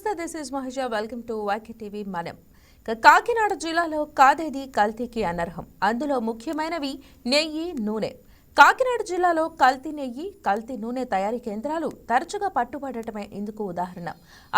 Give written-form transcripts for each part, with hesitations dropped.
నమస్తే, this is Mahisha. Welcome to YK TV. మనం కాకినాడ జిల్లాలో కాదేది కల్తీకి అనర్హం. అందులో ముఖ్యమైనవి నెయ్యి, నూనె. కాకినాడ జిల్లాలో కల్తీ నెయ్యి, కల్తీ నూనె తయారీ కేంద్రాలు తరచుగా పట్టుబడటమే ఇందుకు ఉదాహరణ.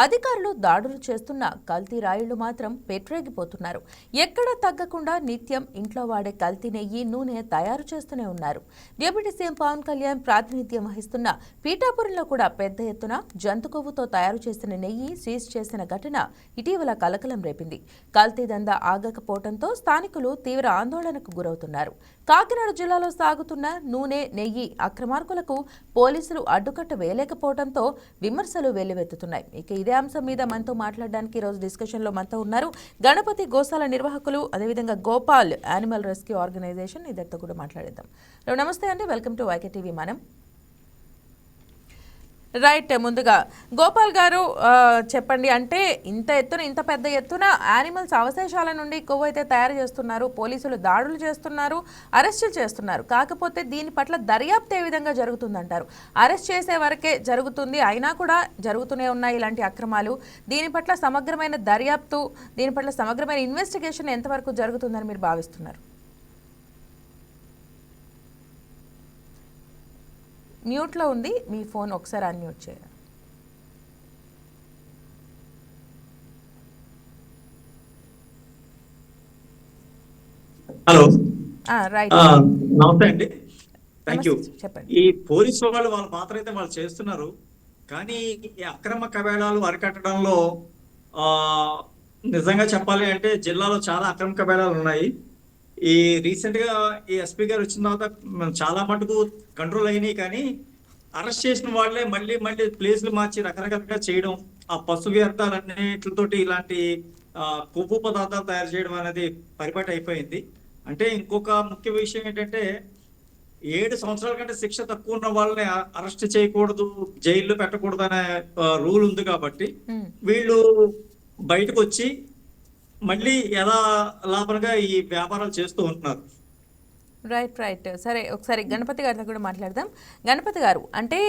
అధికారులు దాడులు చేస్తున్న కల్తీ రాయిళ్లు మాత్రం పెట్టరేగిపోతున్నారు. ఎక్కడ తగ్గకుండా నిత్యం ఇంట్లో వాడే కల్తీ నెయ్యి, నూనె తయారు చేస్తూనే ఉన్నారు. డిప్యూటీ సీఎం పవన్ కళ్యాణ్ ప్రాతినిధ్యం వహిస్తున్న పీఠాపురంలో కూడా పెద్ద ఎత్తున జంతు కొవ్వుతో తయారు చేసిన నెయ్యి సీజ్ చేసిన ఘటన ఇటీవల కలకలం రేపింది. కల్తీ దందా ఆగకపోవడంతో స్థానికులు తీవ్ర ఆందోళనకు గురవుతున్నారు. కాకినాడ జిల్లాలో సాగుతున్న నూనె, నెయ్యి అక్రమార్కులకు పోలీసులు అడ్డుకట్ట వేయలేకపోవడంతో విమర్శలు వెల్లువెత్తుతున్నాయి. ఇక ఇదే అంశం మీద మనతో మాట్లాడడానికి ఈరోజు డిస్కషన్ లో మనతో ఉన్నారు గణపతి గోశాల నిర్వాహకులు, అదేవిధంగా గోపాల్ యానిమల్ రెస్క్యూ ఆర్గనైజేషన్. ఇద్దరితో కూడా మాట్లాడేద్దాం. నమస్తే అండి, వెల్కమ్ టు వైకే టీవీ. మనం రైట్, ముందుగా గోపాల్ గారు చెప్పండి, అంటే ఇంత పెద్ద ఎత్తున యానిమల్స్ అవశేషాల నుండి కొవ్వు అయితే తయారు చేస్తున్నారు, పోలీసులు దాడులు చేస్తున్నారు, అరెస్టులు చేస్తున్నారు. కాకపోతే దీని పట్ల దర్యాప్తు ఏ విధంగా జరుగుతుందంటారు? అరెస్ట్ చేసే వరకే జరుగుతుంది, అయినా కూడా జరుగుతూనే ఉన్నాయి ఇలాంటి అక్రమాలు. దీని పట్ల సమగ్రమైన దర్యాప్తు, దీని పట్ల సమగ్రమైన ఇన్వెస్టిగేషన్ ఎంతవరకు జరుగుతుందని మీరు భావిస్తున్నారు? మ్యూట్లో ఉంది మీ ఫోన్, ఒకసారి అన్మ్యూట్ చేయాలి. హలో, రైట్, నమస్తే అండి. Thank you. చెప్పండి. ఈ పోలీసు వాళ్ళు వాళ్ళ పాత్ర అయితే వాళ్ళు చేస్తున్నారు, కానీ ఈ అక్రమ కబేళాలు అరికట్టడంలో నిజంగా చెప్పాలి అంటే జిల్లాలో చాలా అక్రమ కబేళాలు ఉన్నాయి. ఈ రీసెంట్ గా ఈ ఎస్పీ గారు వచ్చిన తర్వాత చాలా మటుకు కంట్రోల్ అయినాయి, కానీ అరెస్ట్ చేసిన వాళ్ళే మళ్ళీ మళ్ళీ ప్లేస్లు మార్చి రకరకాలుగా చేయడం, ఆ పశు వ్యర్థాలన్నిటితోటి ఇలాంటి కొవ్వు పదార్థాలు తయారు చేయడం అనేది పరిపాటి అయిపోయింది. అంటే ఇంకొక ముఖ్య విషయం ఏంటంటే 7 సంవత్సరాల కంటే శిక్ష తక్కువ ఉన్న వాళ్ళని అరెస్ట్ చేయకూడదు, జైల్లో పెట్టకూడదు అనే రూల్ ఉంది. కాబట్టి వీళ్ళు బయటకు వచ్చి మళ్ళీ ఎలా లాభంగా ఈ వ్యాపారాలు చేస్తూ ఉంటున్నారు. రైట్, సరే, ఒకసారి గణపతి గారితో కూడా మాట్లాడదాం. గణపతి గారు, అంటే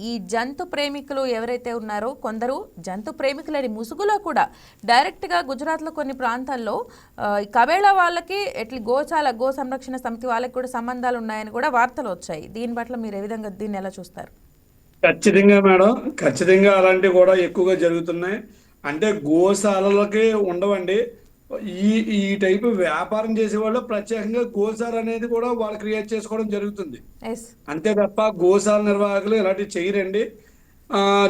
ఈ జంతు ప్రేమికులు ఎవరైతే ఉన్నారో, కొందరు జంతు ప్రేమికులని ముసుగులో కూడా డైరెక్ట్గా గుజరాత్లో కొన్ని ప్రాంతాల్లో కబేళా వాళ్ళకి గో సంరక్షణ సమితి వాళ్ళకి కూడా సంబంధాలు ఉన్నాయని కూడా వార్తలు వచ్చాయి. దీని పట్ల మీరు ఏ విధంగా దీన్ని ఎలా చూస్తారు? ఖచ్చితంగా మేడం, ఖచ్చితంగా అలాంటివి కూడా ఎక్కువగా జరుగుతున్నాయి. అంటే గోశాలలకి ఉండవండి, ఈ టైపు వ్యాపారం చేసే వాళ్ళు ప్రత్యేకంగా గోశాల అనేది కూడా వాళ్ళు క్రియేట్ చేసుకోవడం జరుగుతుంది. అంతే తప్ప గోశాల నిర్వాహకులు ఇలాంటివి చేయరండి.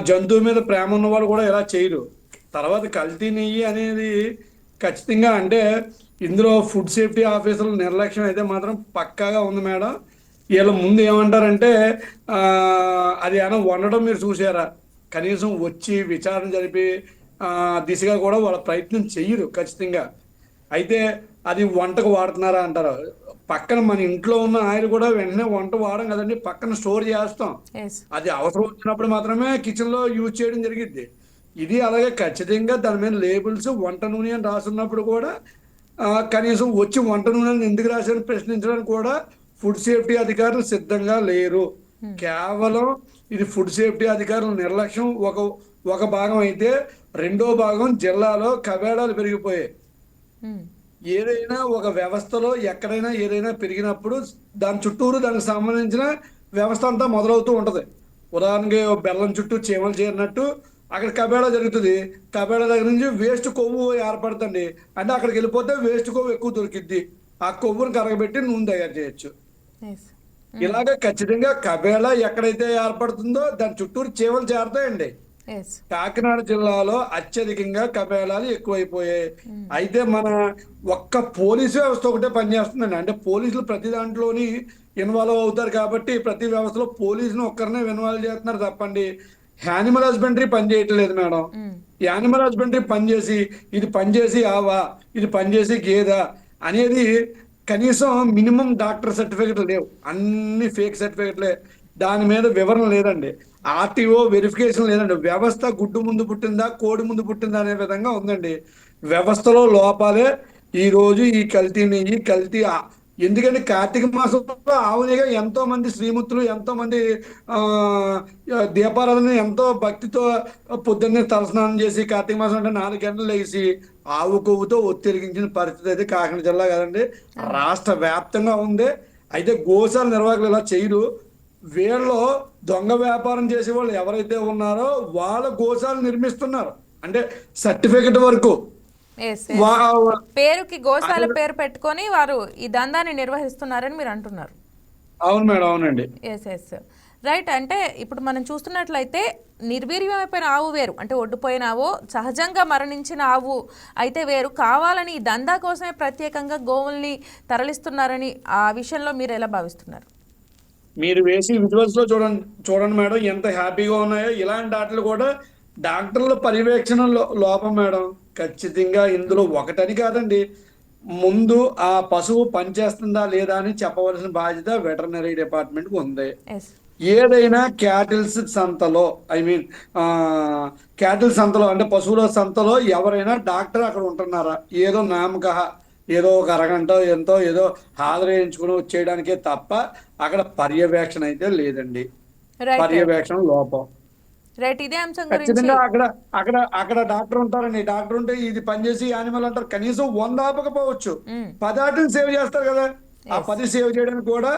జంతువు మీద ప్రేమ ఉన్న వాళ్ళు కూడా ఇలా చేయరు. తర్వాత కల్తీ నెయ్యి అనేది ఖచ్చితంగా, అంటే ఇందులో ఫుడ్ సేఫ్టీ ఆఫీసర్ల నిర్లక్ష్యం అయితే మాత్రం పక్కాగా ఉంది మేడం. వీళ్ళ ముందు ఏమంటారంటే అది ఏమైనా వండడం మీరు చూసారా, కనీసం వచ్చి విచారణ జరిపి దిశగా కూడా వాళ్ళ ప్రయత్నం చెయ్యరు ఖచ్చితంగా. అయితే అది వంటకు వాడుతున్నారా అంటారు. పక్కన మన ఇంట్లో ఉన్న ఆయిల్ కూడా వెంటనే వంట వాడడం కదండి, పక్కన స్టోర్ చేస్తాం. అది అవసరం వచ్చినప్పుడు మాత్రమే కిచెన్ లో యూజ్ చేయడం జరిగింది. ఇది అలాగే ఖచ్చితంగా దాని మీద లేబుల్స్ వంట నూనె అని రాసున్నప్పుడు కూడా కనీసం వచ్చి వంట నూనె ఎందుకు రాశారని ప్రశ్నించడానికి కూడా ఫుడ్ సేఫ్టీ అధికారులు సిద్ధంగా లేరు. కేవలం ఇది ఫుడ్ సేఫ్టీ అధికారుల నిర్లక్ష్యం ఒక భాగం అయితే, రెండో భాగం జిల్లాలో కబేళాలు పెరిగిపోయాయి. ఏదైనా ఒక వ్యవస్థలో ఎక్కడైనా ఏదైనా పెరిగినప్పుడు దాని చుట్టూరు దానికి సంబంధించిన వ్యవస్థ అంతా మొదలవుతూ ఉంటది. ఉదాహరణకి బెల్లం చుట్టూ చీమలు చేరినట్టు అక్కడ కబేళా జరుగుతుంది. కబేళా దగ్గర నుంచి వేస్ట్ కొవ్వు ఏర్పడుతుంది, అంటే అక్కడికి వెళ్ళిపోతే వేస్ట్ కొవ్వు ఎక్కువ దొరికిద్ది. ఆ కొవ్వును కరగబెట్టి నూనె తయారు చేయొచ్చు. ఇలాగ ఖచ్చితంగా కబేళా ఎక్కడైతే ఏర్పడుతుందో దాని చుట్టూరు చీమలు చేరతాయండి. కాకినాడ జిల్లాలో అత్యధికంగా కబేళాలు ఎక్కువైపోయాయి. అయితే మన ఒక్క పోలీసు వ్యవస్థ ఒకటే పనిచేస్తుందండి. అంటే పోలీసులు ప్రతి దాంట్లోని ఇన్వాల్వ్ అవుతారు కాబట్టి ప్రతి వ్యవస్థలో పోలీసుని ఒక్కరినే ఇన్వాల్వ్ చేస్తున్నారు తప్పండి యానిమల్ హస్బెండరీ పని చేయట్లేదు మేడం. యానిమల్ హస్బెండరీ పనిచేసి ఇది పనిచేసి ఆవా, ఇది పనిచేసి గేదా అనేది కనీసం మినిమం డాక్టర్ సర్టిఫికెట్ లేవు, అన్ని ఫేక్ సర్టిఫికెట్లే. దాని మీద వివరణ లేదండి, ఆర్టీఓ వెరిఫికేషన్ లేదండి. వ్యవస్థ గుడ్డు ముందు పుట్టిందా కోడి ముందు పుట్టిందా అనే విధంగా ఉందండి. వ్యవస్థలో లోపాలే ఈ రోజు ఈ కల్తీ నెయ్యి, కల్తీ ఎందుకంటే కార్తీక మాసంలో ఆవునిగా ఎంతో మంది శ్రీమూర్తులు, ఎంతో మంది ఆ దీపారాధన ఎంతో భక్తితో పొద్దున్నే తలస్నానం చేసి కార్తీక మాసం అంటే 4 గంటలు లేచి ఆవు కొవ్వుతో ఒత్తిరిగించిన పరిస్థితి అయితే కాకినాడ జిల్లా కదండి, రాష్ట్ర వ్యాప్తంగా ఉంది. అయితే గోశాల నిర్వాహకులు ఇలా చేయరు. వీళ్ళు దొంగ వ్యాపారం చేసే వాళ్ళు ఎవరైతే ఉన్నారో వాళ్ళ గోశాలు నిర్మిస్తున్నారు, అంటే సర్టిఫికెట్ వరకు ఎస్, పేరుకి గోశాల పేరు పెట్టుకొని వారు ఈ దందాన్ని నిర్వహిస్తున్నారని మీరు అంటున్నారు. అవును మేడం, అవునండి. Yes yes right. అంటే ఇప్పుడు మనం చూస్తున్నట్లయితే నిర్వీర్యమైపోయిన ఆవు వేరు, అంటే ఒడ్డుపోయిన ఆవు, సహజంగా మరణించిన ఆవు అయితే వేరు. కావాలని ఈ దందా కోసమే ప్రత్యేకంగా గోవుల్ని తరలిస్తున్నారని ఆ విషయంలో మీరు ఎలా భావిస్తున్నారు? మీరు వేసి విజువల్స్ లో చూడండి మేడం, ఎంత హ్యాపీగా ఉన్నాయో. ఇలాంటి వాటిలు కూడా డాక్టర్ల పర్యవేక్షణ లోపం మేడం. ఖచ్చితంగా ఇందులో ఒకటని కాదండి, ముందు ఆ పశువు పనిచేస్తుందా లేదా అని చెప్పవలసిన బాధ్యత వెటర్నరీ డిపార్ట్మెంట్కి ఉంది. ఏదైనా క్యాటిల్స్ సంతలో, ఐ మీన్ క్యాటిల్ సంతలో అంటే పశువుల సంతలో ఎవరైనా డాక్టర్ అక్కడ ఉంటున్నారా? ఏదో నామక ఏదో ఒక అరగంట ఏదో హాజరేయించుకుని వచ్చేయడానికే తప్ప అక్కడ పర్యవేక్షణ అయితే లేదండి. పర్యవేక్షణ లోపం. ఇదే అంశం ఖచ్చితంగా అక్కడ డాక్టర్ ఉంటారండి. డాక్టర్ ఉంటే ఇది పనిచేసి యానిమల్ అంటారు, కనీసం 100 ఆపకపోవచ్చు, 10 ఆటలు సేవ్ చేస్తారు కదా, ఆ 10 సేవ్ చేయడానికి కూడా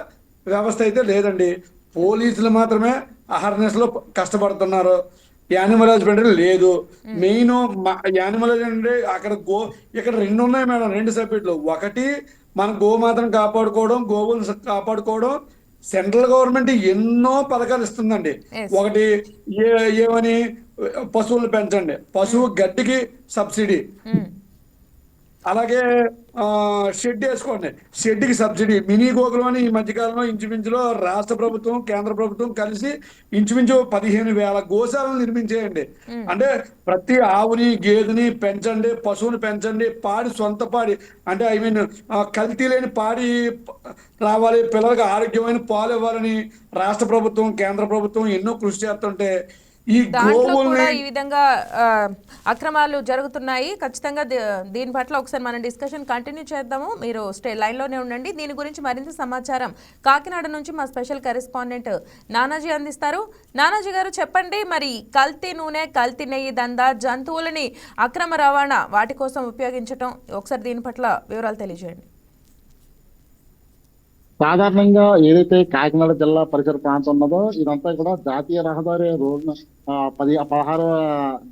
వ్యవస్థ అయితే లేదండి. పోలీసులు మాత్రమే అహర్నెస్ లో కష్టపడుతున్నారు, యానిమల్ హస్బెండరీ లేదు. మెయిన్ యానిమల్ హస్బెండరీ ఇక్కడ 2 ఉన్నాయి మేడం, 2 సబ్జెక్టులు. ఒకటి మన గోమాతను కాపాడుకోవడం, గోవులను కాపాడుకోవడం. సెంట్రల్ గవర్నమెంట్ ఎన్నో పథకాలు ఇస్తుందండి. ఒకటి ఏమని, పశువులు పెంచండి, పశువు గడ్డికి సబ్సిడీ, అలాగే షెడ్ వేసుకోండి, షెడ్కి సబ్సిడీ. మినీ గోకులం అని ఈ మధ్యకాలంలో ఇంచుమించులో రాష్ట్ర ప్రభుత్వం కేంద్ర ప్రభుత్వం కలిసి ఇంచుమించు 15,000 గోశాలను నిర్మించేయండి. అంటే ప్రతి ఆవుని గేదెని పెంచండి, పశువుని పెంచండి, పాడి సొంత పాడి అంటే ఐ మీన్ కల్తీ లేని పాడి రావాలి, పిల్లలకు ఆరోగ్యమైన పాలు ఇవ్వాలని రాష్ట్ర ప్రభుత్వం కేంద్ర ప్రభుత్వం ఎన్నో కృషి చేస్తుంటే ఈ గోవుల్ని ఈ విధంగా అక్రమాలు జరుగుతున్నాయి. ఖచ్చితంగా దీని పట్ల ఒకసారి మనం డిస్కషన్ కంటిన్యూ చేద్దాము. మీరు లైన్లోనే ఉండండి. దీని గురించి మరింత సమాచారం కాకినాడ నుంచి మా స్పెషల్ కరెస్పాండెంట్ నానాజీ అందిస్తారు. నానాజీ గారు చెప్పండి, మరి కల్తీ నూనె, కల్తీ నెయ్యి దందా, జంతువులని అక్రమ రవాణా వాటి కోసం ఉపయోగించటం, ఒకసారి దీని పట్ల వివరాలు తెలియజేయండి. సాధారణంగా ఏదైతే కాకినాడ జిల్లా పరిసర ప్రాంతం ఉన్నదో ఇదంతా కూడా జాతీయ రహదారి రోడ్డు 16వ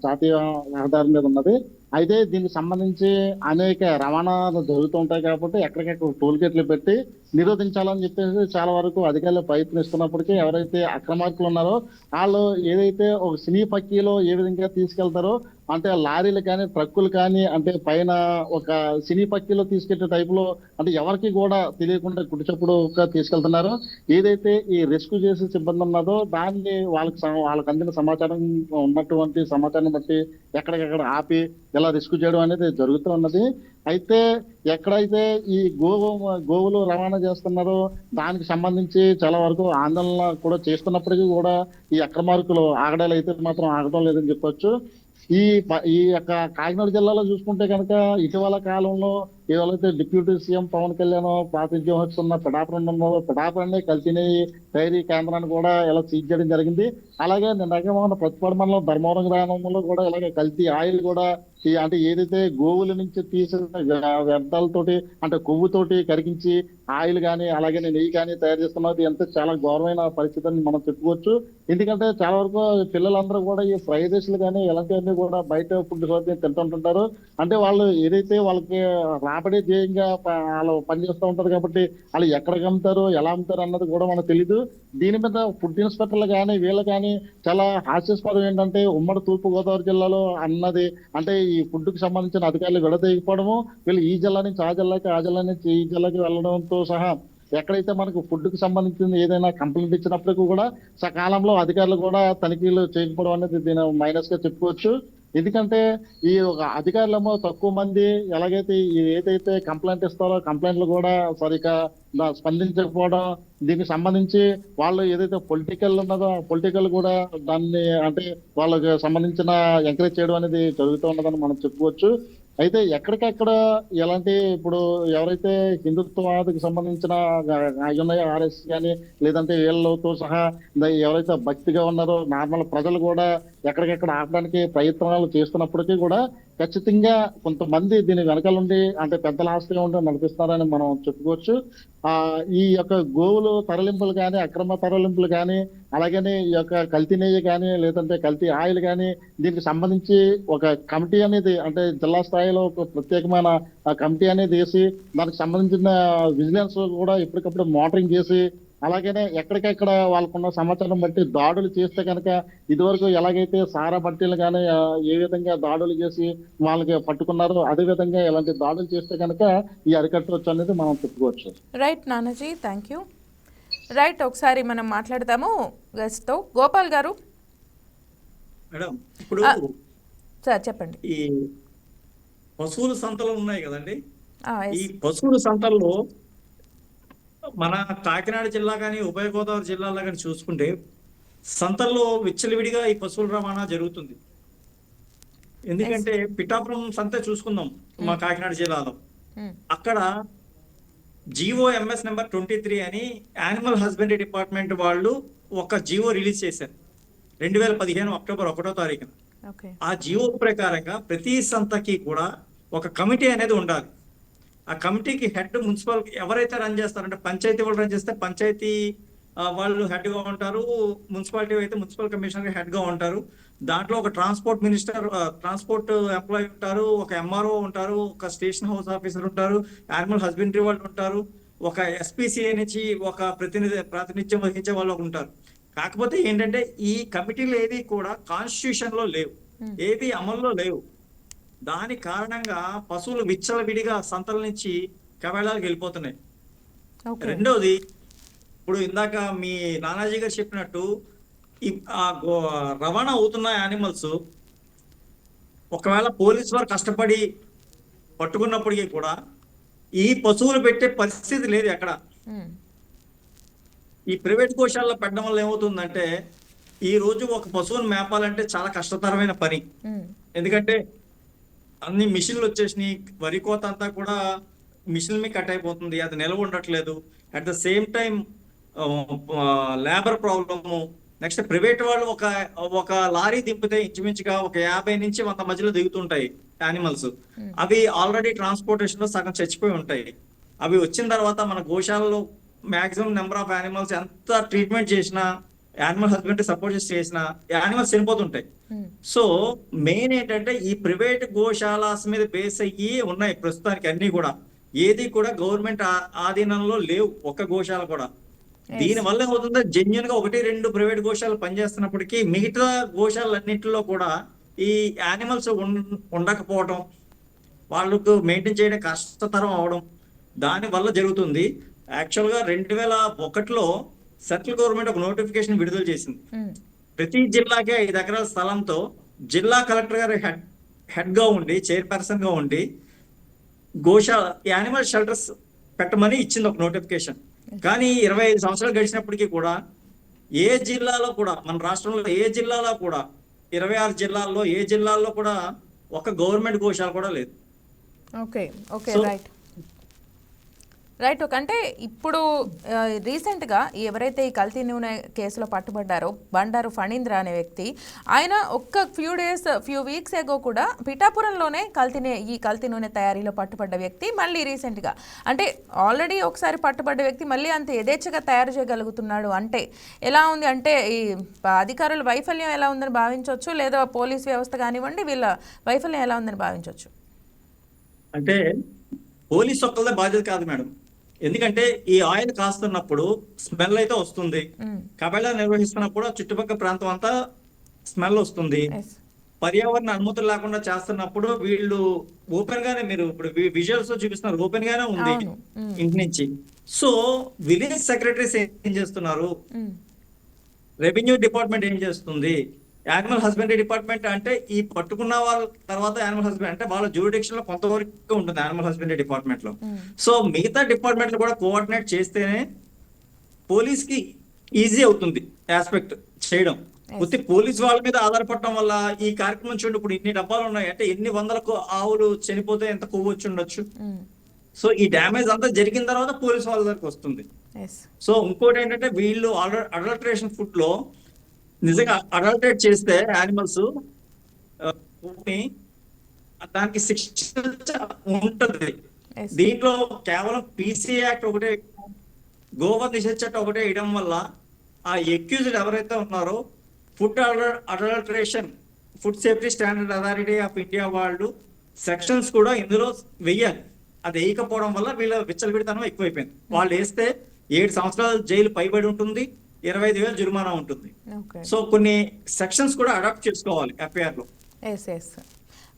జాతీయ రహదారి మీద ఉన్నది. అయితే దీనికి సంబంధించి అనేక రవాణాలు జరుగుతూ ఉంటాయి కాబట్టి ఎక్కడికెక్కడ టోల్ గేట్లు పెట్టి నిరోధించాలని చెప్పేసి చాలా వరకు అధికారులు ప్రయత్నిస్తున్నప్పటికీ ఎవరైతే అక్రమార్కులు ఉన్నారో వాళ్ళు ఏదైతే ఒక సినీ పక్కీలో ఏ విధంగా తీసుకెళ్తారో, అంటే లారీలు కానీ ట్రక్కులు కానీ అంటే పైన ఒక సినీ పక్కీలో తీసుకెళ్లే టైపులో, అంటే ఎవరికి కూడా తెలియకుండా కుడిచప్పుడు తీసుకెళ్తున్నారు. ఏదైతే ఈ రెస్క్యూ చేసే సిబ్బంది ఉన్నదో దాన్ని వాళ్ళకి అందిన సమాచారం ఉన్నటువంటి సమాచారం బట్టి ఎక్కడికెక్కడ ఆపి ఇలా రెస్క్యూ చేయడం అనేది జరుగుతూ ఉన్నది. అయితే ఎక్కడైతే ఈ గోవులు రవాణా చేస్తున్నారో దానికి సంబంధించి చాలా వరకు ఆందోళన కూడా చేస్తున్నప్పటికీ కూడా ఈ అక్రమార్కులు ఆగడాలు అయితే మాత్రం ఆగడం లేదని చెప్పొచ్చు. ఈ యొక్క కాకినాడ జిల్లాలో చూసుకుంటే కనుక ఇటీవల కాలంలో ఏవైతే డిప్యూటీ సీఎం పవన్ కళ్యాణ్ ప్రాతినిధ్యం వహిస్తున్న పిఠాపురాన్ని కల్తీ డైరీ కేంద్రాన్ని కూడా ఇలా సీజ్ చేయడం జరిగింది. అలాగే నిన్న ప్రతిపాడు మండలం ధర్మవరం గ్రామంలో కూడా ఇలాగే కల్తీ ఆయిల్ కూడా అంటే ఏదైతే గోవుల నుంచి తీసిన వ్యర్థాలతోటి అంటే కొవ్వుతోటి కరిగించి ఆయిల్ కానీ అలాగే నెయ్యి కానీ తయారు చేస్తున్నది ఎంత చాలా ఘోరమైన పరిస్థితి అని మనం చెప్పుకోవచ్చు. ఎందుకంటే చాలా వరకు పిల్లలందరూ కూడా ఈ ఫ్రైడ్ రైస్లు కానీ ఇలాంటివన్నీ కూడా బయట ఫుడ్ తింటుంటుంటారు. అంటే వాళ్ళు ఏదైతే వాళ్ళకి రాబడే ధ్యేయంగా వాళ్ళు పనిచేస్తూ ఉంటారు కాబట్టి వాళ్ళు ఎక్కడికి అమ్ముతారు ఎలా అమ్ముతారు అన్నది కూడా మనకు తెలీదు. దీని మీద ఫుడ్ ఇన్స్పెక్టర్లు కానీ వీళ్ళు కానీ చాలా హాస్యాస్పదం ఏంటంటే ఉమ్మడి తూర్పుగోదావరి జిల్లాలో అన్నది అంటే ఈ ఫుడ్ కి సంబంధించిన అధికారులు విడదీయకపోవడము, వీళ్ళు ఈ జిల్లా నుంచి ఆ జిల్లాకి ఆ జిల్లా నుంచి ఈ జిల్లాకి వెళ్ళడంతో సహా ఎక్కడైతే మనకు ఫుడ్ కి సంబంధించిన ఏదైనా కంప్లైంట్ ఇచ్చినప్పటికీ కూడా సకాలంలో అధికారులు కూడా తనిఖీలు చేయకపోవడం అనేది దీని మైనస్ గా చెప్పుకోవచ్చు. ఎందుకంటే ఈ ఒక అధికారులేమో తక్కువ మంది, ఎలాగైతే ఏదైతే కంప్లైంట్ ఇస్తారో కంప్లైంట్లు కూడా సరిగా స్పందించకపోవడం, దీనికి సంబంధించి వాళ్ళు ఏదైతే పొలిటికల్ ఉన్నదో పొలిటికల్ కూడా దాన్ని అంటే వాళ్ళకి సంబంధించిన ఎంకరేజ్ చేయడం అనేది జరుగుతూ ఉన్నదని మనం చెప్పుకోవచ్చు. అయితే ఎక్కడికెక్కడ ఎలాంటి ఇప్పుడు ఎవరైతే హిందుత్వానికి సంబంధించిన అవి ఉన్నాయో ఆర్ఎస్ కానీ లేదంటే వీళ్ళతో సహా ఎవరైతే భక్తిగా ఉన్నారో నార్మల్ ప్రజలు కూడా ఎక్కడికెక్కడ ఆపడానికి ప్రయత్నాలు చేస్తున్నప్పటికీ కూడా ఖచ్చితంగా కొంతమంది దీని వెనకాలండి అంటే పెద్దల ఆస్తిగా ఉండి నడిపిస్తున్నారని మనం చెప్పుకోవచ్చు. ఈ యొక్క గోవులు తరలింపులు కానీ అక్రమ తరలింపులు కానీ అలాగనే ఈ యొక్క కల్తీ నెయ్యి కానీ లేదంటే కల్తీ ఆయిల్ కానీ దీనికి సంబంధించి ఒక కమిటీ అనేది అంటే జిల్లా స్థాయిలో ఒక ప్రత్యేకమైన కమిటీ అనేది వేసి దానికి సంబంధించిన విజిలెన్స్ కూడా ఎప్పటికప్పుడు మానిటరింగ్ చేసి అలాగనే ఎక్కడికెక్కడ వాళ్ళకున్న సమాచారం బట్టి దాడులు చేస్తే కనుక ఇదివరకు ఎలాగైతే సారా బట్టీలు కానీ ఏ విధంగా దాడులు చేసి వాళ్ళకి పట్టుకున్నారో అదే విధంగా ఇలాంటి దాడులు చేస్తే కనుక ఈ అరికట్టవచ్చు అనేది మనం చెప్పుకోవచ్చు. Right Nanaji, thank you. Right, ఒకసారి మనం మాట్లాడదాము గెస్ట్తో. గోపాల్ గారు మేడం, ఇప్పుడు సార్ చెప్పండి. ఈ పశువుల సంతలు ఉన్నాయి కదండి, yes. ఈ పశువుల సంతల్లో మన కాకినాడ జిల్లా కానీ ఉభయ గోదావరి జిల్లాలో కానీ చూసుకుంటే సంతల్లో విచ్చలవిడిగా ఈ పశువుల రవాణా జరుగుతుంది. ఎందుకంటే పిఠాపురం సంత చూసుకుందాం మా కాకినాడ జిల్లాలో, అక్కడ GOMS నెంబర్ 23 అని యానిమల్ హస్బెండరీ డిపార్ట్మెంట్ వాళ్ళు ఒక జియో రిలీజ్ చేశారు 2015 అక్టోబర్ 1వ తారీఖున. ఆ జియో ప్రకారంగా ప్రతి సంతకి కూడా ఒక కమిటీ అనేది ఉండాలి. ఆ కమిటీకి హెడ్ మున్సిపల్ ఎవరైతే రన్ చేస్తారంటే పంచాయతీ వాళ్ళు రన్ చేస్తే పంచాయతీ వాళ్ళు హెడ్ గా ఉంటారు, మున్సిపాలిటీ అయితే మున్సిపల్ కమిషనర్ హెడ్ గా ఉంటారు. దాంట్లో ఒక ట్రాన్స్పోర్ట్ మినిస్టర్, ట్రాన్స్పోర్ట్ ఎంప్లాయీ ఉంటారు, ఒక MRO ఉంటారు, ఒక స్టేషన్ హౌస్ ఆఫీసర్ ఉంటారు, యానిమల్ హస్బెండరీ వాళ్ళు ఉంటారు, ఒక SPCA నుంచి ఒక ప్రాతినిధ్యం వహించే వాళ్ళు ఉంటారు. కాకపోతే ఏంటంటే ఈ కమిటీలు ఏవి కూడా కాన్స్టిట్యూషన్ లో లేవు, ఏవి అమల్లో లేవు. దాని కారణంగా పశువులు విచ్చలవిడిగా సంతల నుంచి కవేళాలకు వెళ్ళిపోతున్నాయి. రెండోది, ఇప్పుడు ఇందాక మీ నానాజీ గారు చెప్పినట్టు ఈ రవాణా అవుతున్న యానిమల్స్ ఒకవేళ పోలీసు వారు కష్టపడి పట్టుకున్నప్పటికీ కూడా ఈ పశువులు పెట్టే పరిస్థితి లేదు ఎక్కడ. ఈ ప్రైవేట్ గోశాలలో పెట్టడం వల్ల ఏమవుతుందంటే ఈ రోజు ఒక పశువుని మేపాలంటే చాలా కష్టతరమైన పని. ఎందుకంటే అన్ని మిషన్లు వచ్చేసినాయి, వరి కోత అంతా కూడా మిషన్ మీద కట్ అయిపోతుంది, అది నిల్వ ఉండట్లేదు. At the same time labour problem. Next private వాళ్ళు ఒక లారీ దింపితే ఇంచుమించుగా ఒక 50 నుంచి 100 మధ్యలో దిగుతుంటాయి యానిమల్స్. అవి ఆల్రెడీ ట్రాన్స్పోర్టేషన్ లో సగం చచ్చిపోయి ఉంటాయి. అవి వచ్చిన తర్వాత మన గోశాలలో మాక్సిమం నెంబర్ ఆఫ్ యానిమల్స్ ఎంత ట్రీట్మెంట్ చేసినా, యానిమల్ హస్బెండరీ సపోర్ట్ చేసిన యానిమల్స్ చనిపోతుంటాయి. సో మెయిన్ ఏంటంటే ఈ ప్రైవేట్ గోశాలాస్ మీద బేస్ అయ్యి ఉన్నాయి ప్రస్తుతానికి అన్ని కూడా. ఏది కూడా గవర్నమెంట్ ఆధీనంలో లేవు, ఒక్క గోశాల కూడా. దీని వల్ల ఏమవుతుందో జెన్యున్ గా 1-2 ప్రైవేట్ గోశాలలు పనిచేస్తున్నప్పటికీ మిగతా గోశాలన్నింటిలో కూడా ఈ యానిమల్స్ ఉండకపోవడం, వాళ్ళకు మెయింటైన్ చేయడం కష్టతరం అవడం దాని వల్ల జరుగుతుంది. యాక్చువల్ గా 2001లో సెంట్రల్ గవర్నమెంట్ ఒక నోటిఫికేషన్ విడుదల చేసింది. ప్రతి జిల్లాకి 5 ఎకరాల స్థలంతో జిల్లా కలెక్టర్ గారు హెడ్ గా ఉండి, చైర్పర్సన్ గా ఉండి యానిమల్ షెల్టర్స్ పెట్టమని ఇచ్చింది ఒక నోటిఫికేషన్. కానీ 25 సంవత్సరాలు గడిచినప్పటికీ కూడా ఏ జిల్లాలో కూడా, మన రాష్ట్రంలో ఏ జిల్లాలో కూడా 26 జిల్లాల్లో ఏ జిల్లాల్లో కూడా ఒక గవర్నమెంట్ గోశాల కూడా లేదు. రైట్. అంటే ఇప్పుడు రీసెంట్గా ఎవరైతే ఈ కల్తీ నూనె కేసులో పట్టుబడ్డారో బండారు ఫణీంద్ర అనే వ్యక్తి, ఆయన ఒక్క ఫ్యూ వీక్స్ ఎగో కూడా పిఠాపురంలోనే ఈ కల్తీ నూనె తయారీలో పట్టుబడ్డ వ్యక్తి మళ్ళీ రీసెంట్గా, అంటే ఆల్రెడీ ఒకసారి పట్టుబడ్డ వ్యక్తి మళ్ళీ అంత యథేచ్ఛగా తయారు చేయగలుగుతున్నాడు. అంటే ఎలా ఉంది అంటే ఈ అధికారుల వైఫల్యం ఎలా ఉందని భావించవచ్చు, లేదా పోలీస్ వ్యవస్థ కానివ్వండి వీళ్ళ వైఫల్యం ఎలా ఉందని భావించవచ్చు? అంటే పోలీస్ ఒక్కళ్ళదే బాధ్యత కాదు మేడం. ఎందుకంటే ఈ ఆయిల్ కాస్తున్నప్పుడు స్మెల్ అయితే వస్తుంది, కబేళా నిర్వహిస్తున్నప్పుడు చుట్టుపక్కల ప్రాంతం అంతా స్మెల్ వస్తుంది. పర్యావరణ అనుమతులు లేకుండా చేస్తున్నప్పుడు వీళ్ళు ఓపెన్ గానే, మీరు ఇప్పుడు విజువల్స్ చూపిస్తున్నారు, ఓపెన్ గానే ఉంది ఇంటి నుంచి. సో విలేజ్ సెక్రటరీస్ ఏం చేస్తున్నారు, రెవెన్యూ డిపార్ట్మెంట్ ఏం చేస్తుంది, యానిమల్ హస్బెండరీ డిపార్ట్మెంట్ అంటే ఈ పట్టుకున్న వాళ్ళ తర్వాత యానిమల్ హస్బెండరీ అంటే వాళ్ళ జ్యూరిడిక్షన్ లో కొంతవరకు ఉంటుంది యానిమల్ హస్బెండరీ డిపార్ట్మెంట్ లో. సో మిగతా డిపార్ట్మెంట్లు కూడా కోఆర్డినేట్ చేస్తేనే పోలీస్ కి ఈజీ అవుతుంది ఆస్పెక్ట్ చేయడం. ఉత్తి పోలీస్ వాళ్ళ మీద ఆధారపడటం వల్ల ఈ కార్యక్రమం చూడండి, ఇప్పుడు ఇన్ని డబ్బాలు ఉన్నాయి అంటే ఎన్ని వందలకు ఆవులు చనిపోతే ఎంత కొవ్వు వచ్చి ఉండొచ్చు. సో ఈ డ్యామేజ్ అంతా జరిగిన తర్వాత పోలీస్ వాళ్ళ దగ్గరకు వస్తుంది. ఎస్. సో ఇంకోటి ఏంటంటే వీళ్ళు అడల్టరేషన్ ఫుడ్ లో నిజంగా అడల్టరేట్ చేస్తే యానిమల్స్ దానికి శిక్ష ఉంటది. ఎస్. దీంట్లో కేవలం పీసీ యాక్ట్ ఒకటే, గోవా నిషేధ చట్టం ఒకటే వేయడం వల్ల ఆ ఎక్యూజ్డ్ ఎవరైతే ఉన్నారో food adulteration food safety standard authority of India వాళ్ళు సెక్షన్స్ కూడా ఇందులో వెయ్యాలి. అది వేయకపోవడం వల్ల వీళ్ళ విచ్చలవిడితనం ఎక్కువైపోయింది. వాళ్ళు వేస్తే 7 సంవత్సరాలు జైలు పైబడి ఉంటుంది, 25,000 జుర్మానా ఉంటుంది. ఓకే. సో కొన్ని సెక్షన్స్ కూడా అడాప్ట్ చేసుకోవాలి ఎఫ్ఐఆర్ లో. Yes yes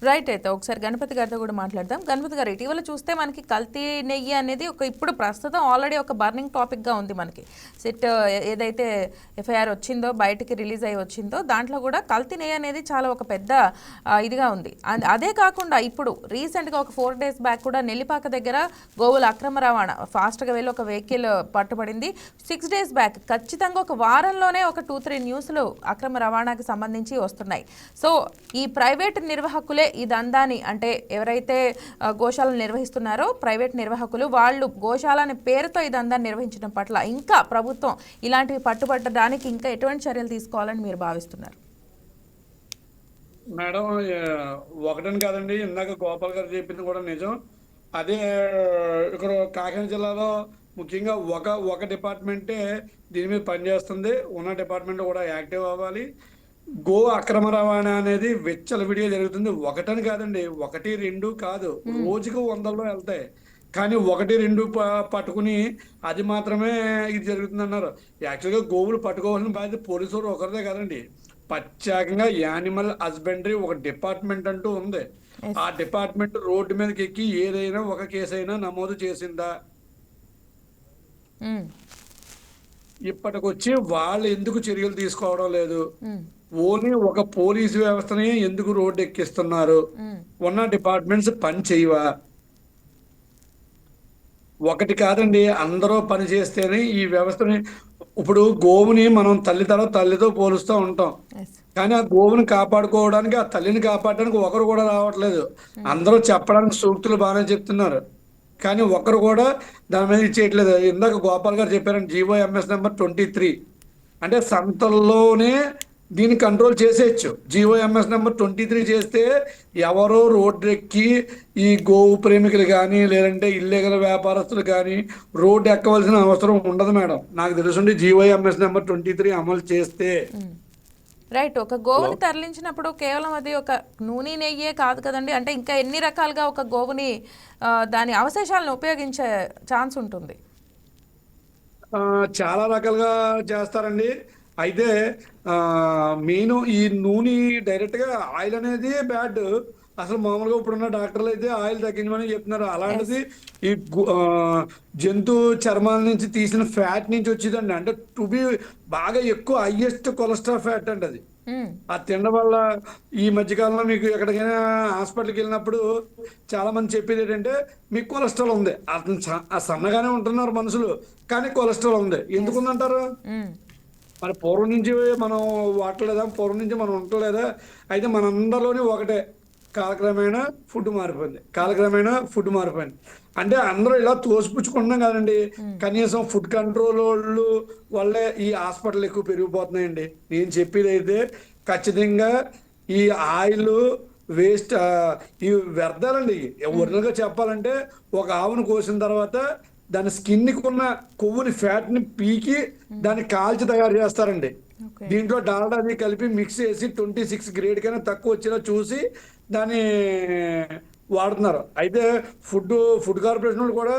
right. అయితే ఒకసారి గణపతి గారితో కూడా మాట్లాడదాం. గణపతి గారు, ఇటీవల చూస్తే మనకి కల్తీ నెయ్యి అనేది ఇప్పుడు ప్రస్తుతం ఆల్రెడీ ఒక బర్నింగ్ టాపిక్గా ఉంది మనకి. సిట్ ఏదైతే ఎఫ్ఐఆర్ వచ్చిందో, బయటికి రిలీజ్ అయ్యి వచ్చిందో, దాంట్లో కూడా కల్తీ నెయ్యి అనేది చాలా ఒక పెద్ద ఇదిగా ఉంది. అదే కాకుండా ఇప్పుడు రీసెంట్గా ఒక 4 days బ్యాక్ కూడా నెల్లిపాక దగ్గర గోవుల అక్రమ రవాణా ఫాస్ట్గా వెళ్ళి ఒక వెహికల్ పట్టుబడింది. 6 days బ్యాక్ ఖచ్చితంగా ఒక వారంలోనే ఒక 2-3 న్యూస్లు అక్రమ రవాణాకి సంబంధించి వస్తున్నాయి. సో ఈ ప్రైవేట్ నిర్వాహకులే ఈ దందాని, అంటే ఎవరైతే గోశాలను నిర్వహిస్తున్నారో ప్రైవేట్ నిర్వాహకులు, వాళ్ళు గోశాల పేరుతో ఈ దందాన్ని నిర్వహించడం పట్ల ఇంకా ప్రభుత్వం ఇలాంటివి పట్టుబట్టడానికి ఇంకా ఎటువంటి చర్యలు తీసుకోవాలని మీరు భావిస్తున్నారు? మేడం, ఒకటని కాదండి, ఇందాక గోపాల్ గారు చెప్పింది కూడా నిజం. అదే ఇక్కడ కాకినాడ జిల్లాలో ముఖ్యంగా ఒక డిపార్ట్మెంటే దీని మీద పనిచేస్తుంది. ఉన్న డిపార్ట్మెంట్ కూడా యాక్టివ్ అవ్వాలి. గో అక్రమ రవాణా అనేది విచ్చలవిడిగా జరుగుతుంది. ఒకటని కాదండి, 1-2 కాదు, రోజుకు 100లో వెళ్తాయి. కానీ 1-2 పట్టుకుని అది మాత్రమే ఇది జరుగుతుంది అన్నారు. యాక్చువల్గా గోవులు పట్టుకోవాల్సిన బాధ్యత పోలీసులు ఒకరిదే కాదండి, ప్రత్యేకంగా యానిమల్ హస్బెండరీ ఒక డిపార్ట్మెంట్ అంటూ ఉంది. ఆ డిపార్ట్మెంట్ రోడ్డు మీదకి ఎక్కి ఏదైనా ఒక కేసు అయినా నమోదు చేసిందా, ఇప్పటికొచ్చి వాళ్ళు ఎందుకు చర్యలు తీసుకోవడం లేదు, ఓన్లీ ఒక పోలీసు వ్యవస్థని ఎందుకు రోడ్డు ఎక్కిస్తున్నారు, ఉన్న డిపార్ట్మెంట్స్ పని చేయవా? ఒకటి కాదండి, అందరూ పని చేస్తేనే ఈ వ్యవస్థని. ఇప్పుడు గోవుని మనం తల్లితో పోలుస్తూ ఉంటాం, కానీ ఆ గోవుని కాపాడుకోవడానికి, ఆ తల్లిని కాపాడడానికి ఒకరు కూడా రావట్లేదు. అందరూ చెప్పడానికి సూక్తులు బాగానే చెప్తున్నారు, కానీ ఒకరు కూడా దాని మీద ఇచ్చేయట్లేదు. ఇందాక గోపాల్ గారు చెప్పారండి, GOMS నెంబర్ 23 అంటే సంతల్లోనే దీన్ని కంట్రోల్ చేసేయచ్చు. GOMS నెంబర్ 23 చేస్తే ఎవరో రోడ్డు ఎక్కి ఈ గోవు ప్రేమికులు కానీ లేదంటే ఇల్లీగల్ వ్యాపారస్తులు కానీ రోడ్డు ఎక్కవలసిన అవసరం ఉండదు మేడం. నాకు తెలుసుండి GOMS నెంబర్ 23 అమలు చేస్తే. రైట్. ఒక గోవుని తరలించినప్పుడు కేవలం అది ఒక నూనె నెయ్యే కాదు కదండి, అంటే ఇంకా ఎన్ని రకాలుగా ఒక గోవుని దాని అవశేషాలను ఉపయోగించే ఛాన్స్ ఉంటుంది? చాలా రకాలుగా చేస్తారండి. అయితే మెయిన్ ఈ నూనె డైరెక్ట్గా ఆయిల్ అనేది బ్యాడ్. అసలు మామూలుగా ఇప్పుడున్న డాక్టర్లు అయితే ఆయిల్ తగ్గించమని చెప్తున్నారు. అలాంటిది ఈ జంతు చర్మాల నుంచి తీసిన ఫ్యాట్ నుంచి వచ్చేదండి. అంటే టు బి బాగా ఎక్కువ హైయెస్ట్ కొలెస్ట్రాల్ ఫ్యాట్ అండి అది. ఆ తినడం వల్ల ఈ మధ్యకాలంలో మీకు ఎక్కడికైనా హాస్పిటల్కి వెళ్ళినప్పుడు చాలా మంది చెప్పేది ఏంటంటే మీకు కొలెస్ట్రాల్ ఉంది. అతను సన్నగానే ఉంటున్నారు మనుషులు, కానీ కొలెస్ట్రాల్ ఉంది. ఎందుకు ఉందంటారు? మరి పూర్వం నుంచి మనం వాడలేదా, పూర్వం నుంచి మనం ఉండలేదా? అయితే మనందరిలోనే ఒకటే, కాలక్రమేణా ఫుడ్ మారిపోయింది. అంటే అందరూ ఇలా తోసిపుచ్చుకుంటున్నాం కదండి. కనీసం ఫుడ్ కంట్రోల్ వాళ్ళు వల్లే ఈ హాస్పిటల్ ఎక్కువ పెరిగిపోతున్నాయండి. నేను చెప్పేది అయితే ఖచ్చితంగా ఈ ఆయిల్ వేస్ట్, ఈ వ్యర్థాలండి. ఒరిజినల్గా చెప్పాలంటే ఒక ఆవును కోసిన తర్వాత దాని స్కిన్కి ఉన్న కొవ్వుని ఫ్యాట్ని పీకి దాన్ని కాల్చి తయారు చేస్తారండి. దీంట్లో డాల్డా అది కలిపి మిక్స్ చేసి 26 గ్రేడ్ కన్నా తక్కువ వచ్చేలా చూసి దాన్ని వాడుతున్నారు. అయితే ఫుడ్ కార్పొరేషన్ వాళ్ళు కూడా,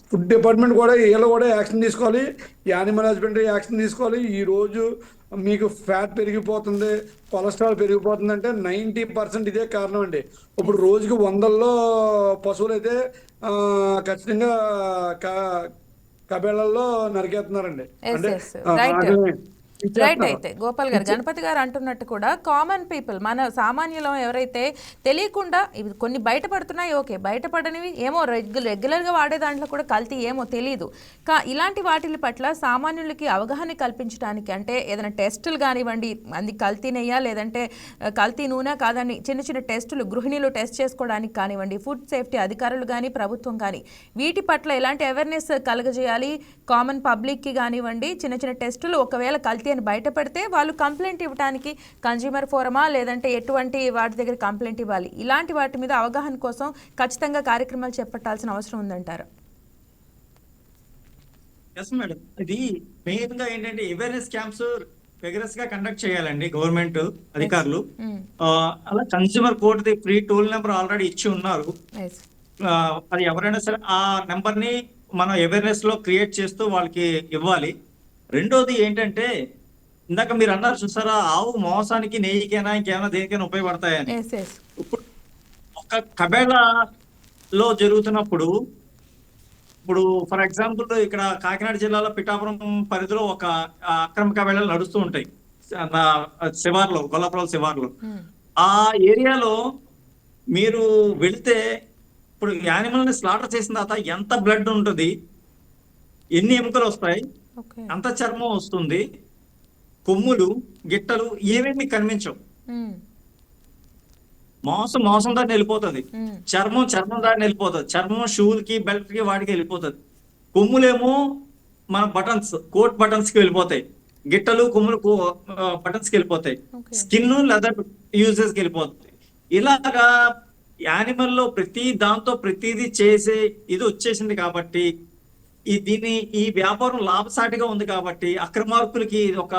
ఫుడ్ డిపార్ట్మెంట్ కూడా వీళ్ళు కూడా యాక్షన్ తీసుకోవాలి, యానిమల్ హస్బెండరీ యాక్షన్ తీసుకోవాలి. ఈరోజు మీకు ఫ్యాట్ పెరిగిపోతుంది, కొలెస్ట్రాల్ పెరిగిపోతుంది అంటే 90% ఇదే కారణం అండి. ఇప్పుడు రోజుకి 100లో పశువులు అయితే ఖచ్చితంగా కబేళ్లలో నరికేస్తున్నారండి. అంటే రైట్. ఇచ్చేస్తున్నారు. అయితే గోపాల్ గారు, గణపతి గారు అంటున్నట్టు కూడా కామన్ పీపుల్, మన సామాన్యులం ఎవరైతే తెలియకుండా ఇవి కొన్ని బయటపడుతున్నాయి, ఓకే, బయటపడనివి ఏమో రెగ్యులర్గా వాడే దాంట్లో కూడా కల్తీ ఏమో తెలియదు. ఇలాంటి వాటి పట్ల సామాన్యులకి అవగాహన కల్పించడానికి, అంటే ఏదైనా టెస్టులు కానివ్వండి, అది కల్తీ నెయ్యా లేదంటే కల్తీ నూనె కాదని చిన్న చిన్న టెస్టులు గృహిణులు టెస్ట్ చేసుకోవడానికి కానివ్వండి, ఫుడ్ సేఫ్టీ అధికారులు కానీ ప్రభుత్వం కానీ వీటి పట్ల ఎలాంటి అవేర్నెస్ కలగజేయాలి, కామన్ పబ్లిక్కి కానివ్వండి. చిన్న చిన్న టెస్టులు ఒకవేళ కల్తీ అని బయటపడితే వాళ్ళు కంప్లైంట్ ఇవ్వడానికి కన్జ్యూమర్ ఫోరమా లేదంటే ఎటువంటి వాటి దగ్గర కంప్లైంట్ ఇవ్వాలి, ఇలాంటి వాటి మీద అవగాహన కోసం ఖచ్చితంగా కార్యక్రమాలు చేపట్టాల్సిన అవసరం ఉందంటారు. ఎస్ మేడం, ఇది మెయిన్ గా ఏంటంటే అవేర్నెస్ క్యాంప్స్ గా కండక్ట్ చేయాలండి గవర్నమెంట్ అధికారులు. అలా కన్స్యూమర్ కోర్టుది ఫ్రీ టోల్ నెంబర్ ఆల్రెడీ ఇచ్చి ఉన్నారు. అది ఎవరైనా సరే ఆ నెంబర్ ని మనం అవేర్నెస్ లో క్రియేట్ చేస్తూ వాళ్ళకి ఇవ్వాలి. రెండోది ఏంటంటే, ఇందాక మీరు అన్నారు చూసారా, ఆవు మోసానికి నెయ్యికైనా ఇంకేమైనా దేనికైనా ఉపయోగపడతాయని. ఇప్పుడు ఒక కబేళాలో జరుగుతున్నప్పుడు, ఇప్పుడు ఫర్ ఎగ్జాంపుల్ ఇక్కడ కాకినాడ జిల్లాలో పిఠాపురం పరిధిలో ఒక అక్రమ కబేళాలు నడుస్తూ ఉంటాయి శివార్లో, గొల్లపురం శివార్లో. ఆ ఏరియాలో మీరు వెళితే ఇప్పుడు యానిమల్ ని స్లాటర్ చేసిన తర్వాత ఎంత బ్లడ్ ఉంటుంది, ఎన్ని ఎముకలు వస్తాయి, అంత చర్మం వస్తుంది, కొమ్ములు గిట్టలు ఏమేమి కనిపించవు. మోసం దాన్ని వెళ్ళిపోతుంది, చర్మం దాన్ని వెళ్ళిపోతుంది, చర్మం షూలకి బెల్ట్ కి వాటికి వెళ్ళిపోతుంది, కొమ్ములేమో మన బటన్స్ కోట్ బటన్స్ కి వెళ్ళిపోతాయి, గిట్టలు కొమ్ములు బటన్స్ కి వెళ్ళిపోతాయి, స్కిన్ లెదర్ యూజెస్ కి వెళ్ళిపోతాయి. ఇలాగా యానిమల్ లో ప్రతిదీ చేసే ఇది వచ్చేసింది కాబట్టి ఈ వ్యాపారం లాభసాటిగా ఉంది కాబట్టి అక్రమార్కులకి ఒక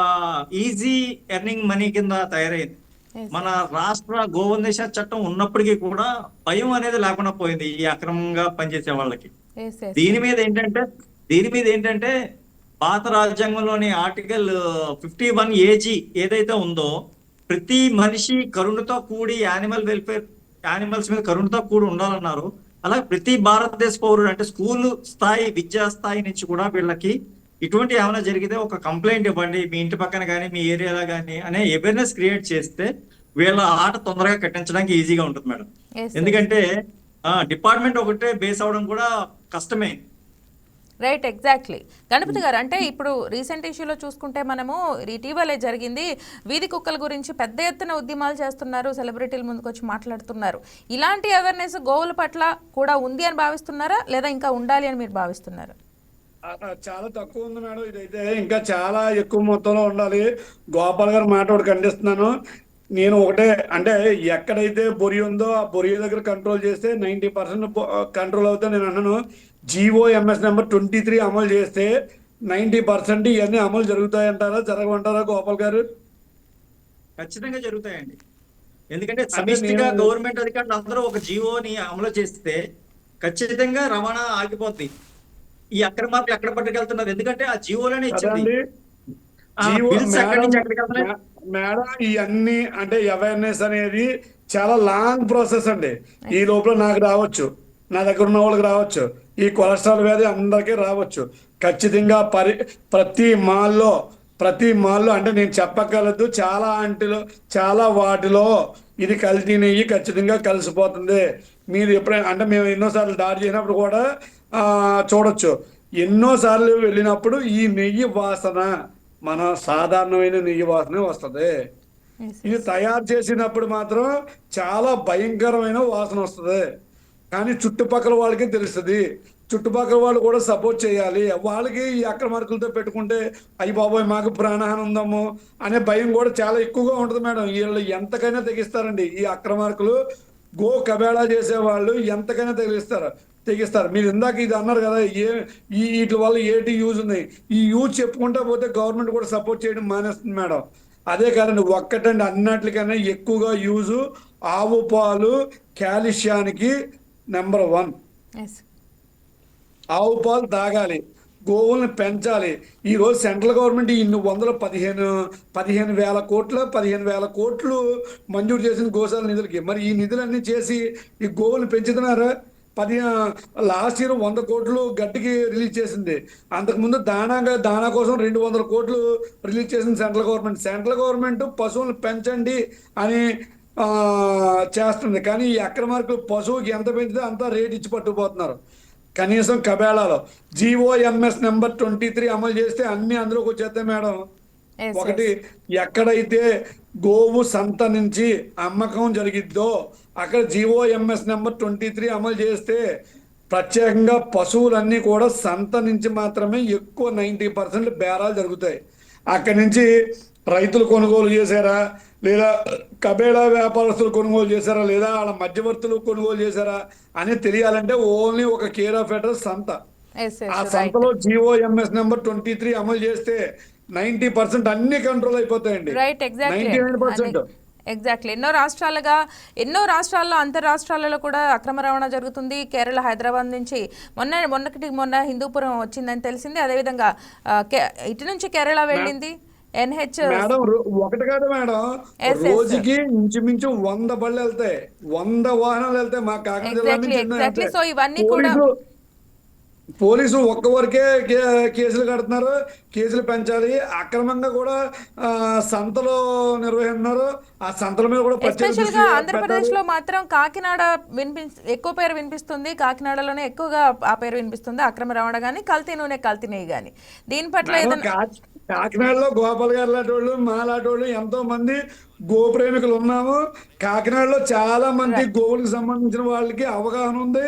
ఈజీ ఎర్నింగ్ మనీ కింద తయారైంది. మన రాష్ట్ర గోవధేశ చట్టం ఉన్నప్పటికీ కూడా భయం అనేది లేకుండా పోయింది ఈ అక్రమంగా పనిచేసే వాళ్ళకి. దీని మీద ఏంటంటే భారత రాజ్యాంగంలోని ఆర్టికల్ 51 AG ఏదైతే ఉందో, ప్రతి మనిషి కరుణతో కూడి యానిమల్స్ మీద కరుణతో కూడి ఉండాలన్నారు. అలాగే ప్రతి భారతదేశ పౌరుడు, అంటే స్కూల్ స్థాయి విద్యా స్థాయి నుంచి కూడా వీళ్ళకి ఇటువంటి ఏమైనా జరిగితే ఒక కంప్లైంట్ ఇవ్వండి, మీ ఇంటి పక్కన కానీ మీ ఏరియాలో కానీ అనే అవేర్నెస్ క్రియేట్ చేస్తే వీళ్ళ ఆట తొందరగా కట్టించడానికి ఈజీగా ఉంటుంది మేడం. ఎందుకంటే డిపార్ట్మెంట్ ఒకటే బేస్ అవడం కూడా కష్టమే. Right, exactly. గణపతి గారు, అంటే ఇప్పుడు రీసెంట్ ఇష్యూలో చూసుకుంటే మనము ఇటీవలే జరిగింది, వీధి కుక్కల గురించి పెద్ద ఎత్తున ఉద్యమాలు చేస్తున్నారు, సెలబ్రిటీల ముందుకు వచ్చి మాట్లాడుతున్నారు. ఇలాంటి అవేర్నెస్ గోవుల పట్ల కూడా ఉంది అని భావిస్తున్నారా, లేదా ఇంకా ఉండాలి అని మీరు భావిస్తున్నారా? చాలా తక్కువ ఉంది మేడం, ఇదైతే ఇంకా చాలా ఎక్కువ మొత్తంలో ఉండాలి. గోపాల్ గారు మాట ఒకటి ఖండిస్తున్నాను. నేను ఒకటే, అంటే ఎక్కడైతే బొరి ఉందో ఆ బొరి దగ్గర కంట్రోల్ చేస్తే 90% కంట్రోల్ అవుతా నేను అన్నాను. GOMS నెంబర్ 23 అమలు చేస్తే 90% ఇవన్నీ అమలు జరుగుతాయంటారా, జరగమంటారా గోపాల్ గారు? ఖచ్చితంగా జరుగుతాయండి. ఎందుకంటే సమిష్టిగా గవర్నమెంట్ అధికారులు అందరూ ఒక జీవోని అమలు చేస్తే ఖచ్చితంగా రవాణా ఆగిపోద్ది. ఈ అక్రమార్కులు ఎక్కడ పట్టుకెళ్తున్నారు, ఎందుకంటే ఆ జీవోలోనే ఇచ్చింది. మేడం ఇవన్నీ అంటే అవేర్నెస్ అనేది చాలా లాంగ్ ప్రాసెస్ అండి. ఈ లోపల నాకు రావచ్చు, నా దగ్గర ఉన్న వాళ్ళకి రావచ్చు, ఈ కొలెస్ట్రాల్ వ్యాధి అందరికీ రావచ్చు. ఖచ్చితంగా ప్రతి మాల్లో అంటే నేను చెప్పగలదు, చాలా వాటిలో ఇది కల్తీ నెయ్యి ఖచ్చితంగా కలిసిపోతుంది. మీరు ఎప్పుడైనా, అంటే మేము ఎన్నోసార్లు దాడి చేసినప్పుడు కూడా చూడొచ్చు. ఎన్నోసార్లు వెళ్ళినప్పుడు ఈ నెయ్యి వాసన మన సాధారణమైన నెయ్యి వాసనే వస్తుంది. ఇది తయారు చేసినప్పుడు మాత్రం చాలా భయంకరమైన వాసన వస్తుంది. కానీ చుట్టుపక్కల వాళ్ళకి తెలుస్తుంది, చుట్టుపక్కల వాళ్ళు కూడా సపోర్ట్ చేయాలి. వాళ్ళకి ఈ అక్రమార్కులతో పెట్టుకుంటే అయ్యి బాబోయ్ మాకు ప్రాణహాని ఉందాము అనే భయం కూడా చాలా ఎక్కువగా ఉంటుంది మేడం. వీళ్ళు ఎంతకైనా తెగిస్తారండి, ఈ అక్రమార్కులు గో కబేళా చేసేవాళ్ళు ఎంతకైనా తెగిస్తారు. మీరు ఇందాక ఇది అన్నారు కదా, వీటి వల్ల ఏంటి యూజ్ ఉంది, ఈ యూజ్ చెప్పుకుంటా పోతే గవర్నమెంట్ కూడా సపోర్ట్ చేయడం మానేస్తుంది మేడం. అదే కాదండి, ఒక్కటండి అన్నిటికన్నా ఎక్కువగా యూజు ఆవు పాలు కాల్షియానికి నెంబర్ 1. ఆవు పాలు తాగాలి, గోవుల్ని పెంచాలి. ఈరోజు సెంట్రల్ గవర్నమెంట్ ఇన్ని 15,000 కోట్లు మంజూరు చేసిన గోశాల నిధులకి. మరి ఈ నిధులన్నీ చేసి ఈ గోవుల్ని పెంచుతున్నారా? లాస్ట్ ఇయర్ 100 కోట్లు గడ్డికి రిలీజ్ చేసింది. అంతకుముందు దానా కోసం 200 కోట్లు రిలీజ్ చేసింది సెంట్రల్ గవర్నమెంట్. సెంట్రల్ గవర్నమెంట్ పశువులను పెంచండి అని చేస్తుంది, కానీ ఈ అక్రమార్కులు పశువుకి ఎంత పెంచితే అంత రేట్ ఇచ్చి పట్టుకుపోతున్నారు. కనీసం కబేళాలో GOMS నెంబర్ 23 అమలు చేస్తే అన్ని అందులోకి వచ్చేస్తాయి మేడం. ఒకటి, ఎక్కడైతే గోవు సంత నుంచి అమ్మకం జరిగిద్దో అక్కడ GOMS నెంబర్ 23 అమలు చేస్తే ప్రత్యేకంగా పశువులన్నీ కూడా సంత నుంచి మాత్రమే ఎక్కువ 90% బేరాలు జరుగుతాయి. అక్కడి నుంచి రైతులు కొనుగోలు చేశారా, లేదా కబేళా వ్యాపారస్తులు కొనుగోలు చేశారా, లేదా వాళ్ళ మధ్యవర్తులు కొనుగోలు చేశారా అని తెలియాలంటే ఓన్లీ ఒక కేర్ ఆఫ్ అడ్రస్ సంత. ఆ సంతలో GOMS నెంబర్ 23 అమలు చేస్తే 90% అన్ని కంట్రోల్ అయిపోతాయండి. Right, exactly 99%. ఎగ్జాక్ట్లీ. ఎన్నో రాష్ట్రాల్లో అంతర్రాష్ట్రాలలో కూడా అక్రమ రవాణా జరుగుతుంది. కేరళ, హైదరాబాద్ నుంచి మొన్న హిందూపురం వచ్చిందని తెలిసింది. అదేవిధంగా ఇటు నుంచి కేరళ వెళ్ళింది. మేడం ఒకటి కాదు మేడం, రోజుకి ఇంచుమించు 100 బళ్ళు వెళ్తాయి, 100 వాహనాలు వెళ్తాయి మా కాకినాడ. సో ఇవన్నీ కూడా పోలీసు ఒక్క వరకే కేసులు కడుతున్నారు, కేసులు పెంచాలి. అక్రమంగా కూడా సంతలో నిర్వహిస్తున్నారు. ఆ సంతల మీద కూడా ఎస్పెషల్ గా ఆంధ్రప్రదేశ్ లో మాత్రం కాకినాడ ఎక్కువ పేరు వినిపిస్తుంది. కాకినాడలోనే ఎక్కువగా ఆ పేరు వినిపిస్తుంది. అక్రమ రవాణా గానీ, కల్తీ నెయ్యి గానీ. దీని పట్ల కాకినాడలో గోపాల్ గారు లాంటి వాళ్ళు, మా లాంటి వాళ్ళు ఎంతో మంది గోప్రేమికులు ఉన్నాము. కాకినాడలో చాలా మంది గోవులకు సంబంధించిన వాళ్ళకి అవగాహన ఉంది.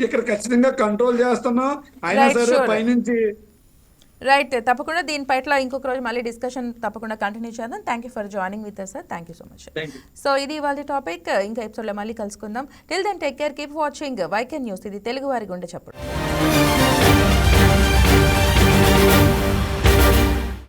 ఇక్కడ ఖచ్చితంగా కంట్రోల్ చేస్తున్నాం. అయినా సరే పైనుంచి రైట్. తప్పకుండా దీని పట్ల ఇంకొక రోజు మళ్ళీ డిస్కషన్ తప్పకుండా కంటిన్యూ చేద్దాం. Thank you for joining with us, sir. Thank you so much. So ఇది ఇవాళ టాపిక్. ఇంకా ఎపిసోడ్లో మళ్ళీ కలుసుకుందాం. Till then take care, keep watching YK news. ఇది తెలుగు వారి గుండె చప్పుడు.